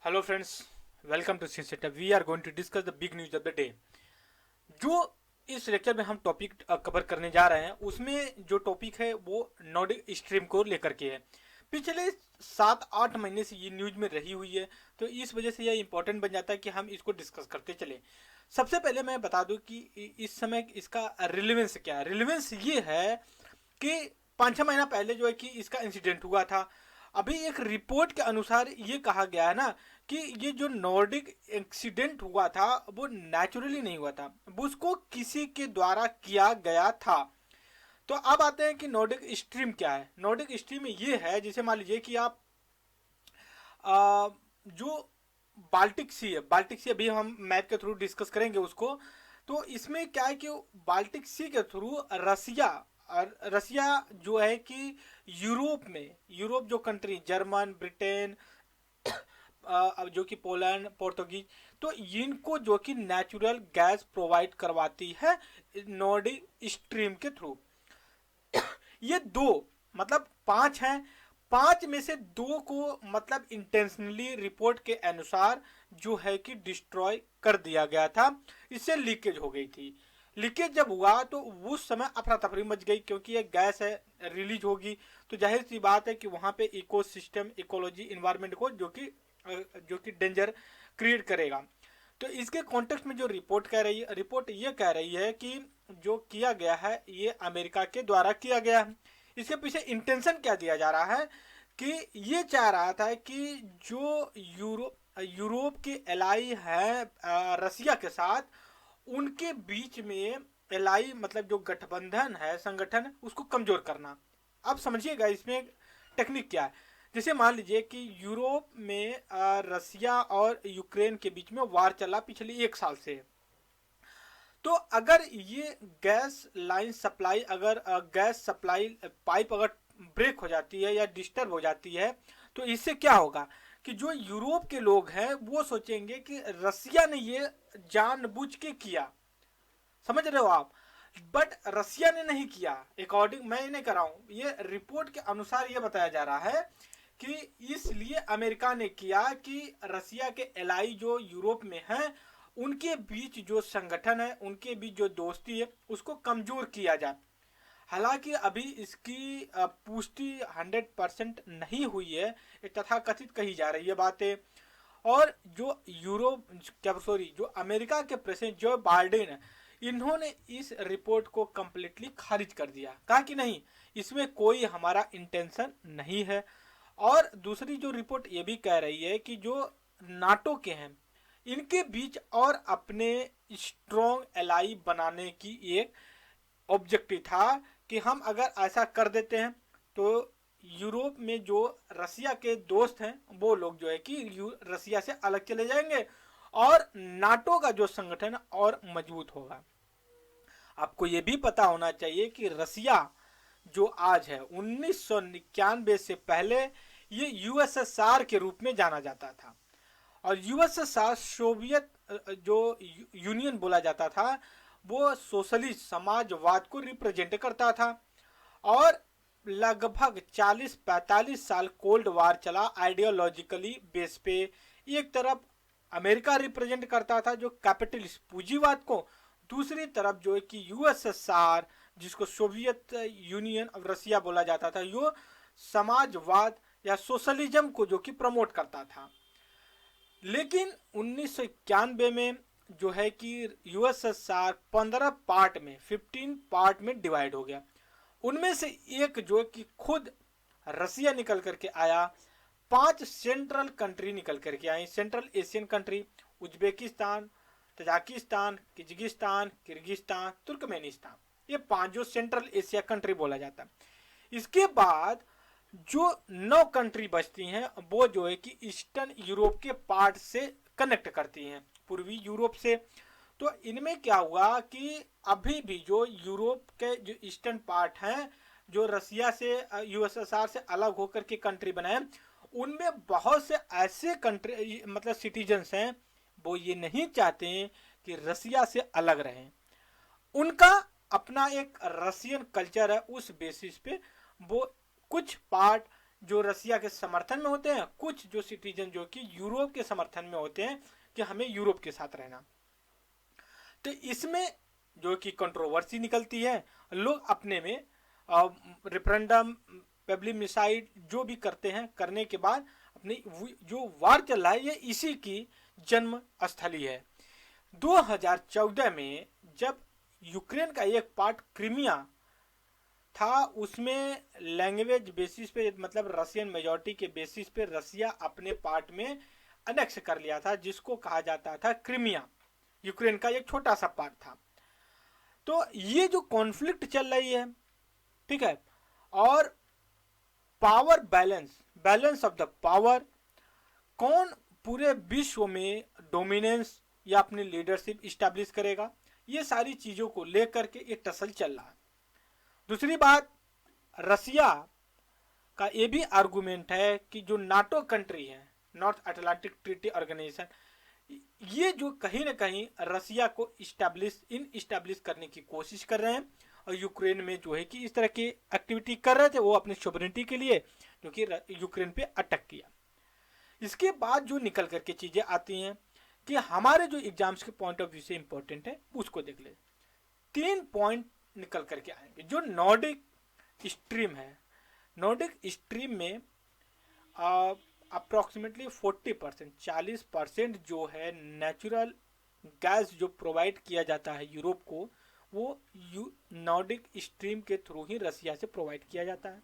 Hello friends, welcome to C setup. We are going to discuss the big news of the day. जो इस lecture में हम topic cover करने जा रहे हैं उसमें जो टॉपिक है वो नॉर्डिक स्ट्रीम को लेकर के है। पिछले 7-8 महीने से ये न्यूज में रही हुई है, तो इस वजह से यह इंपॉर्टेंट बन जाता है कि हम इसको डिस्कस करते चले। सबसे पहले मैं बता दूं कि इस समय इसका रिलेवेंस क्या है। रिलेवेंस ये है कि 5-6 महीना पहले जो है कि इसका इंसिडेंट हुआ था। अभी एक रिपोर्ट के अनुसार ये कहा गया है ना कि ये जो नॉर्डिक एक्सीडेंट हुआ था वो नेचुरली नहीं हुआ था, वो उसको किसी के द्वारा किया गया था। तो अब आते हैं कि नॉर्डिक स्ट्रीम क्या है। नॉर्डिक स्ट्रीम ये है, जैसे मान लीजिए कि आप जो बाल्टिक सी है, बाल्टिक सी अभी हम मैप के थ्रू डिस्कस करेंगे उसको। तो इसमें क्या है कि बाल्टिक सी के थ्रू रसिया, और रसिया जो है कि यूरोप में, यूरोप जो कंट्री जर्मन, ब्रिटेन, जो कि पोलैंड, पोर्तुगीज, तो इनको जो कि नेचुरल गैस प्रोवाइड करवाती है नॉर्डिक स्ट्रीम के थ्रू। ये दो, मतलब पांच हैं, पांच में से दो को मतलब इंटेंशनली रिपोर्ट के अनुसार जो है कि डिस्ट्रॉय कर दिया गया था। इससे लीकेज हो गई थी। लीकेज जब हुआ तो उस समय अफरा तफरी मच गई, क्योंकि ये गैस है, रिलीज होगी तो जाहिर सी बात है कि वहां पे इकोसिस्टम, इकोलॉजी, इन्वायरमेंट को जो कि डेंजर क्रिएट करेगा। तो इसके कॉन्टेक्स्ट में जो रिपोर्ट कह रही है, रिपोर्ट ये कह रही है कि जो किया गया है ये अमेरिका के द्वारा किया गया है। इसके पीछे इंटेंशन क्या दिया जा रहा है कि ये चाह रहा था कि जो यूरोप की एलाई है रसिया के साथ, उनके बीच में एलाई मतलब जो गठबंधन है, संगठन, उसको कमजोर करना। अब समझिएगा इसमें टेक्निक क्या है। जैसे मान लीजिए कि यूरोप में रसिया और यूक्रेन के बीच में वार चला पिछले 1 साल से। तो अगर ये गैस लाइन सप्लाई, अगर गैस सप्लाई पाइप अगर ब्रेक हो जाती है या डिस्टर्ब हो जाती है, तो इससे क्या होगा कि जो यूरोप के लोग हैं वो सोचेंगे कि रसिया ने ये जानबूझ के किया। समझ रहे हो आप? बट रसिया ने नहीं किया, अकॉर्डिंग मैं नहीं कर रहा हूं, ये रिपोर्ट के अनुसार ये बताया जा रहा है कि इसलिए अमेरिका ने किया कि रसिया के एलाई जो यूरोप में हैं उनके बीच जो संगठन है, उनके बीच जो दोस्ती है, उसको कमजोर किया जाए। हालांकि अभी इसकी पुष्टि 100% नहीं हुई है, तथा कथित कही जा रही है बातें। और जो यूरोप, क्या सॉरी, जो अमेरिका के प्रेसिडेंट जो बाइडेन है, इन्होंने इस रिपोर्ट को कंप्लीटली खारिज कर दिया, कहा कि नहीं, इसमें कोई हमारा इंटेंशन नहीं है। और दूसरी जो रिपोर्ट ये भी कह रही है कि जो नाटो के हैं, इनके बीच और अपने स्ट्रॉन्ग एलाई बनाने की एक ऑब्जेक्टिव था कि हम अगर ऐसा कर देते हैं तो यूरोप में जो रसिया के दोस्त हैं वो लोग जो है कि रसिया से अलग चले जाएंगे और नाटो का जो संगठन और मजबूत होगा। आपको ये भी पता होना चाहिए कि रसिया जो आज है, 1991 से पहले ये यूएसएसआर के रूप में जाना जाता था। और यूएसएसआर, सोवियत जो यूनियन बोला जाता था, वो सोशलिस्ट समाजवाद को रिप्रेजेंट करता था। और लगभग 40-45 साल कोल्ड वार चला आइडियोलॉजिकली बेस पे। एक तरफ अमेरिका रिप्रेजेंट करता था जो कैपिटलिस्ट पूंजीवाद को, दूसरी तरफ जो है कि यूएसएसआर, जिसको सोवियत यूनियन ऑफ रसिया बोला जाता था, यो समाजवाद या सोशलिज्म को जो कि प्रमोट करता था। लेकिन 1991 में जो है कि यूएसएसआर 15 पार्ट में, 15 पार्ट में डिवाइड हो गया। उनमें से एक जो कि खुद रसिया निकल करके आया, 5 सेंट्रल कंट्री निकल करके आई, central Asian country, Uzbekistan, Tajikistan, Kyrgyzstan, Kyrgyzstan, Turkmenistan, ये 5 जो सेंट्रल एशिया कंट्री बोला जाता है। इसके बाद जो 9 कंट्री बचती हैं वो जो है कि ईस्टर्न यूरोप के पार्ट से कनेक्ट करती हैं, पूर्वी यूरोप से। तो इनमें क्या हुआ कि अभी भी जो यूरोप के जो ईस्टर्न पार्ट हैं, जो रसिया से, यूएसएसआर से अलग होकर के कंट्री बनाए, उनमें बहुत से ऐसे कंट्री मतलब सिटीजन्स हैं वो ये नहीं चाहते कि रसिया से अलग रहें। उनका अपना एक रसियन कल्चर है, उस बेसिस पे वो कुछ पार्ट जो रसिया के समर्थन में होते हैं, कुछ जो सिटीजन जो कि यूरोप के समर्थन में होते हैं कि हमें यूरोप के साथ रहना। तो इसमें जो कि कंट्रोवर्सी निकलती है, लोग अपने में रेफरेंडम, प्लेबिसाइड जो भी करते हैं, करने के बाद अपनी जो वार चल रहा है ये इसी की जन्म स्थली है। 2014 में जब यूक्रेन का एक पार्ट क्रीमिया था, उसमें लैंग्वेज बेसिस पे, मतलब रशियन मेजॉरिटी के बेसिस पे रसिया अपने पार्ट में अनेक्स कर लिया था, जिसको कहा जाता था क्रीमिया। यूक्रेन का एक छोटा सा पार्ट था। तो ये जो कॉन्फ्लिक्ट चल रही है, ठीक है, और power balance, balance of the power, कौन पूरे विश्व में डोमिनेंस या अपनी लीडरशिप इस्टेब्लिश करेगा, ये सारी चीजों को लेकर के ये टसल चल रहा है। दूसरी बात, रसिया का ये भी आर्गुमेंट है कि जो नाटो कंट्री है, नॉर्थ अटलांटिक ट्रीटी ऑर्गेनाइजेशन, ये जो कहीं ना कहीं रसिया को इस्टेब्लिश करने की कोशिश कर रहे हैं, और यूक्रेन में जो है कि इस तरह की एक्टिविटी कर रहे थे वो अपनी सोवरेनिटी के लिए, जो कि यूक्रेन पे अटैक किया। इसके बाद जो निकल करके चीजें आती हैं कि हमारे जो एग्जाम्स के पॉइंट ऑफ व्यू से इंपॉर्टेंट है, उसको देख ले। 3 पॉइंट निकल करके आएंगे। जो नॉर्डिक स्ट्रीम है, नॉर्डिक स्ट्रीम में अप्रोक्सीमेटली 40%, 40% जो है नेचुरल गैस जो प्रोवाइड किया जाता है यूरोप को, वो नॉर्डिक स्ट्रीम के थ्रू ही रसिया से प्रोवाइड किया जाता है।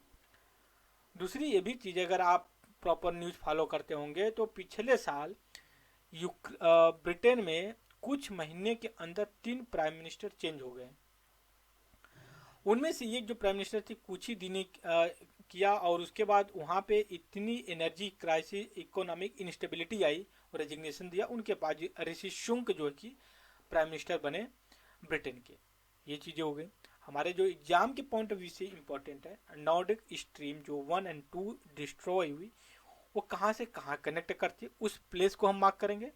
दूसरी ये भी चीज़, अगर आप प्रॉपर न्यूज़ फॉलो करते होंगे तो पिछले साल ब्रिटेन में कुछ महीने के अंदर 3 प्राइम मिनिस्टर चेंज हो गए। उनमें से एक जो प्राइम मिनिस्टर थी कुछ ही दिन किया, और उसके बाद वहाँ पे इतनी एनर्जी क्राइसिस, इकोनॉमिक इंस्टेबिलिटी आई, और रेजिग्नेशन दिया। उनके बाद ऋषि सुनक जो है कि प्राइम मिनिस्टर बने ब्रिटेन के। ये चीज़ें हो गई। हमारे जो एग्जाम के पॉइंट ऑफ व्यू से इम्पोर्टेंट है, नॉर्डिक स्ट्रीम जो 1 और 2 डिस्ट्रॉय हुई, वो कहाँ से कहाँ कनेक्ट करती है, उस प्लेस को हम मार्क करेंगे।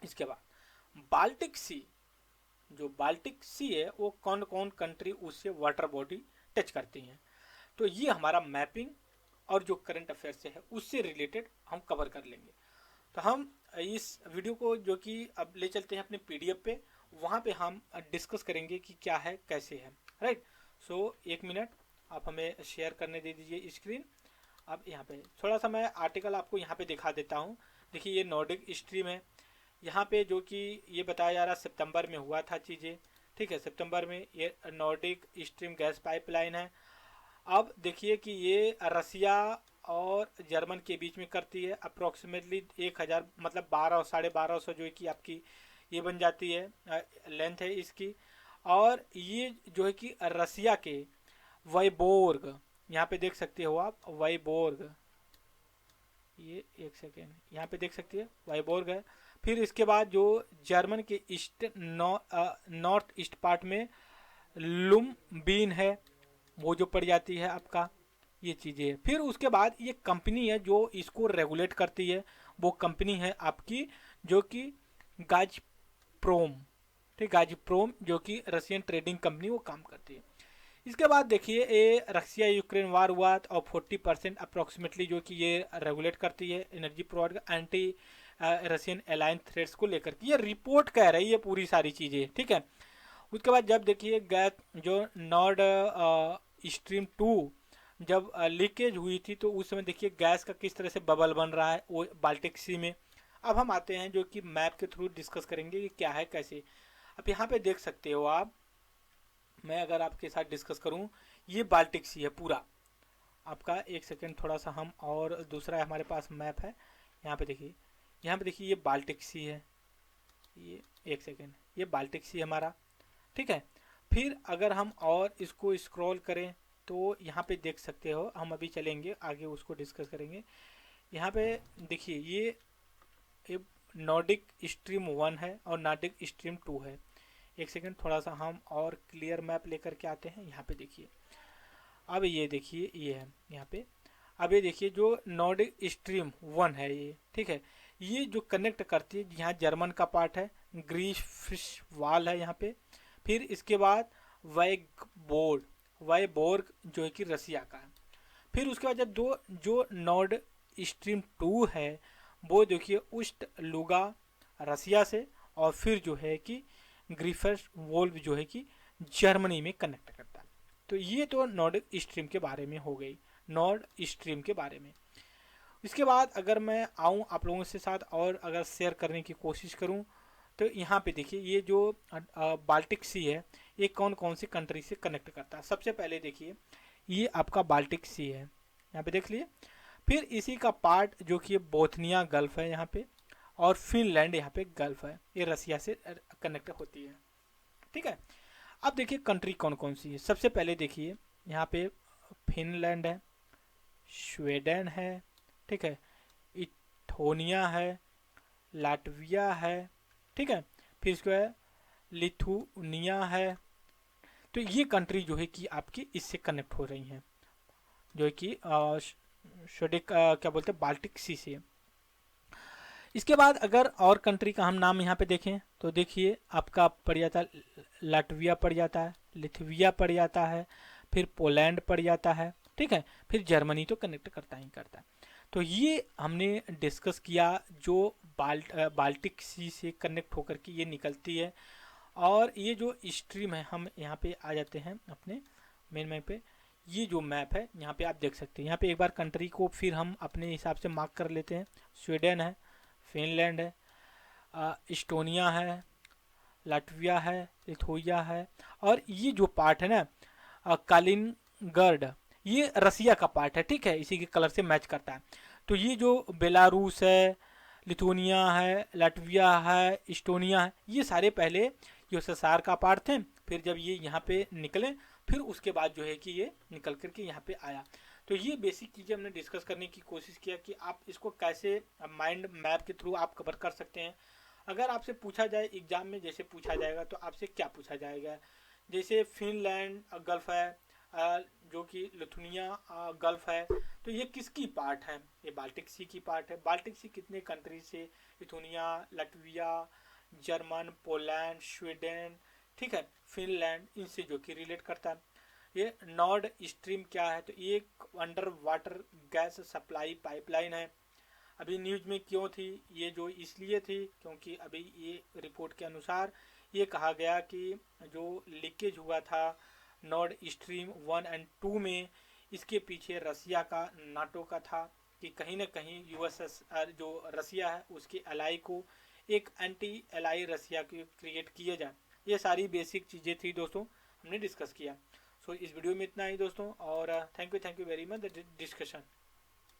इसके बाद बाल्टिक सी, जो बाल्टिक सी है वो कौन कौन कंट्री उससे वाटर बॉडी टच करती हैं, तो ये हमारा मैपिंग और जो करंट अफेयर से है उससे रिलेटेड हम कवर कर लेंगे। तो हम इस वीडियो को जो कि अब ले चलते हैं अपने पीडीएफ पे, वहाँ पे हम डिस्कस करेंगे कि क्या है कैसे है, राइट। सो 1 मिनट आप हमें शेयर करने दे दीजिए स्क्रीन। अब यहाँ पे थोड़ा सा मैं आर्टिकल आपको यहाँ पे दिखा देता हूँ। देखिए ये नॉर्डिक स्ट्रीम है, यहाँ पे जो कि ये बताया जा रहा है सितंबर में हुआ था चीज़ें, ठीक है। सितंबर में ये नॉर्डिक स्ट्रीम गैस पाइपलाइन है। अब देखिए कि ये रसिया और जर्मन के बीच में करती है। अप्रोक्सीमेटली 1000, मतलब 1200-1250 जो है कि आपकी ये बन जाती है, लेंथ है इसकी। और ये जो है कि रसिया के वाइबोर्ग, यहाँ पे देख सकते हो आप वाइबोर्ग, ये 1 सेकेंड, यहाँ पे देख सकते हैं वाइबोर्ग है। फिर इसके बाद जो जर्मन के ईस्ट नॉर्थ ईस्ट पार्ट में लुम्बीन है, वो जो पड़ जाती है आपका, ये चीज़ें है। फिर उसके बाद ये कंपनी है जो इसको रेगुलेट करती है, वो कंपनी है आपकी जो कि गाज़प्रोम, ठीक, गाज़प्रोम जो कि रशियन ट्रेडिंग कंपनी वो काम करती है। इसके बाद देखिए ये रशिया यूक्रेन वार हुआ और 40% अप्रोक्सीमेटली जो कि ये रेगुलेट करती है energy provide anti Russian alliance threats को लेकर के, ये रिपोर्ट कह रही है पूरी सारी चीज़ें, ठीक है। उसके बाद जब देखिए गैस जो नॉर्ड स्ट्रीम 2 जब लीकेज हुई थी, तो उस समय देखिए गैस का किस तरह से बबल बन रहा है वो बाल्टिक सी में। अब हम आते हैं जो कि मैप के थ्रू डिस्कस करेंगे कि क्या है कैसे। अब यहाँ पे देख सकते हो आप, मैं अगर आपके साथ डिस्कस करूं, ये बाल्टिक सी है पूरा आपका। 1 सेकेंड, थोड़ा सा हम और दूसरा हमारे पास मैप है, यहाँ पे देखिए, यहाँ पे देखिए ये बाल्टिक सी है, ये 1 सेकेंड, ये बाल्टिक सी हमारा, ठीक है। फिर अगर हम और इसको स्क्रॉल करें तो यहाँ पे देख सकते हो, हम अभी चलेंगे आगे उसको डिस्कस करेंगे। यहाँ पे देखिए ये नॉर्डिक स्ट्रीम 1 है और नॉर्डिक स्ट्रीम 2 है। 1 सेकेंड, थोड़ा सा हम और क्लियर मैप लेकर के आते हैं। यहाँ पे देखिए, अब ये देखिए ये है यहाँ पे। अब ये देखिए जो नॉर्डिक स्ट्रीम 1 है ये, ठीक है, ये जो कनेक्ट करती है, यहाँ जर्मन का पार्ट है, ग्रीस फिश वाल है यहाँ पे। फिर इसके बाद वाइबोर्ग जो है कि रसिया का है। फिर उसके बाद जब दो जो नॉर्ड स्ट्रीम 2 है वो देखिए उस्ट लुगा रसिया से, और फिर जो है कि ग्रिफर्स वोल्व जो है कि जर्मनी में कनेक्ट करता है। तो ये तो नॉर्ड स्ट्रीम के बारे में हो गई, नॉर्ड स्ट्रीम के बारे में। इसके बाद अगर मैं आऊँ आप लोगों के साथ और अगर शेयर करने की कोशिश करूँ, तो यहाँ पे देखिए ये जो बाल्टिक सी है ये कौन कौन सी कंट्री से कनेक्ट करता है। सबसे पहले देखिए ये आपका बाल्टिक सी है, यहाँ पे देख लिए। फिर इसी का पार्ट जो कि बोथनिया गल्फ है यहाँ पे, और फिनलैंड यहाँ पे गल्फ है, ये रसिया से कनेक्ट होती है। ठीक है, अब देखिए कंट्री कौन कौन सी है। सबसे पहले देखिए यहाँ पे फिनलैंड है, स्वीडन है, ठीक है, इथोनिया है, लाटविया है, ठीक है, फिर इसके बाद लिथुनिया है। तो ये कंट्री जो है कि आपकी इससे कनेक्ट हो रही हैं, जो है कि स्वीडिक क्या बोलते हैं बाल्टिक सी से। इसके बाद अगर और कंट्री का हम नाम यहाँ पे देखें तो देखिए आपका पड़ जाता है लाटविया पड़ जाता है, लिथुविया पड़ जाता है, फिर पोलैंड पड़ जाता है, ठीक है, फिर जर्मनी तो कनेक्ट करता ही करता है। तो ये हमने डिस्कस किया जो बाल्टिक सी से कनेक्ट होकर के ये निकलती है। और ये जो स्ट्रीम है, हम यहाँ पे आ जाते हैं अपने मेन मैप पे। ये जो मैप है यहाँ पे आप देख सकते हैं, यहाँ पे एक बार कंट्री को फिर हम अपने हिसाब से मार्क कर लेते हैं। स्वीडन है, फिनलैंड है, इस्टोनिया है, लाटविया है, लिथुआनिया है, और ये जो पार्ट है ना कालिनगर्ड, ये रसिया का पार्ट है, ठीक है, इसी के कलर से मैच करता है। तो ये जो बेलारूस है, लिथुआनिया है, लाटविया है, इस्टोनिया है, ये सारे पहले यूएसएसआर का पार्ट थे। फिर जब ये यहाँ पे निकले फिर उसके बाद जो है कि ये निकल करके यहाँ पे आया। तो ये बेसिक चीज़ें हमने डिस्कस करने की कोशिश किया कि आप इसको कैसे माइंड मैप के थ्रू आप कवर कर सकते हैं। अगर आपसे पूछा जाए एग्जाम में, जैसे पूछा जाएगा तो आपसे क्या पूछा जाएगा, जैसे फिनलैंड गल्फ है, जो कि लिथुनिया गल्फ है, तो ये किसकी पार्ट है, ये बाल्टिक सी की पार्ट है। बाल्टिक सी कितने कंट्री से, लिथुनिया, लटविया, जर्मन, पोलैंड, स्वीडन, ठीक है, फिनलैंड, इनसे जो कि रिलेट करता है। ये नॉर्ड स्ट्रीम क्या है, तो ये एक under water gas supply pipeline है। अभी न्यूज में क्यों थी, ये जो इसलिए थी क्योंकि अभी ये रिपोर्ट के अनुसार ये कहा गया कि जो लीकेज हुआ था नॉर्ड स्ट्रीम 1 एंड 2 में, इसके पीछे रसिया का, नाटो का था कि कहीं ना कहीं यूएसएसआर जो रसिया है उसके एलाई को एक एंटी एलाई रसिया की क्रिएट किए जाए। ये सारी बेसिक चीज़ें थी दोस्तों, हमने डिस्कस किया। सो इस वीडियो में इतना ही दोस्तों, और thank you very much the discussion.